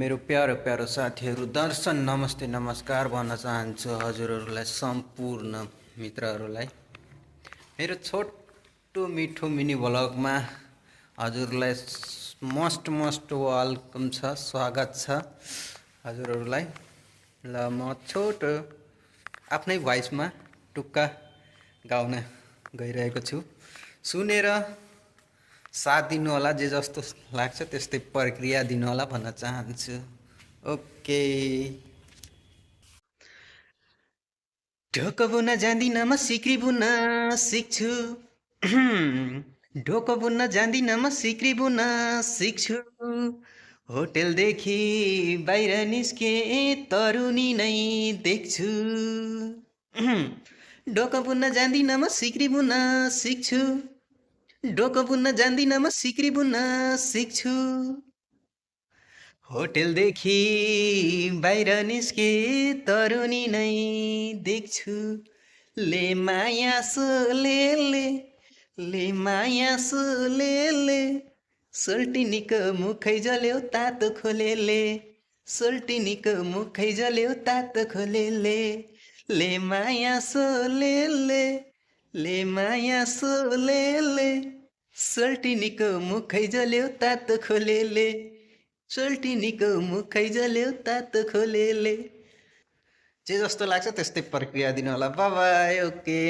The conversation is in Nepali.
मेरो प्यारो प्यारो साथीहरू दर्शन नमस्ते नमस्कार भन्न चाहन्छु हजुरहरूलाई सम्पूर्ण मित्रहरूलाई मेरो छोटो मिठो मिनी भ्लगमा हजुरलाई मस्ट वेलकम छ, स्वागत छ हजुरहरूलाई। ल म छोटो आफ्नै भोइसमा टुक्का गाउन गइरहेको छु, सुनेर साथ दिनु होला, जे जस्तो लाग्छ त्यस्तै प्रक्रिया दिनु होला भन्न चाहन्छु। ओके। ढोको बुन्न जान्दिन म सिक्री बुन्न सिक्छु। ढोको बुन्न जान्दिन म सिक्री बुन्न सिक्छु। होटेलदेखि बाहिर निस्के तरुनी नै देख्छु। ढोको बुन्न जान्दिन म सिक्री बुन्न सिक्छु। ढोको बुन्न जान्दिन म सिक्री बुन्न सिक्छु। होटेलदेखि बाहिर निस्के तरुनी नै देख्छु। ले माया सोलेले, ले माया सोलेले, सोल्टिनीको मुखै जल्यो तातो खोलेले, सोल्टिनीको मुखै जल्यो तातो खोलेले। ले माया सोलेले, ले माया सोलेले, सोल्टिनीको मुखै जल्यो तातो खोलेले, सोल्टिनीको मुखै जल्यो तातो खोलेले। जे जस्तो लाग्छ त्यस्तै प्रक्रिया दिनु होला। By by. ओके।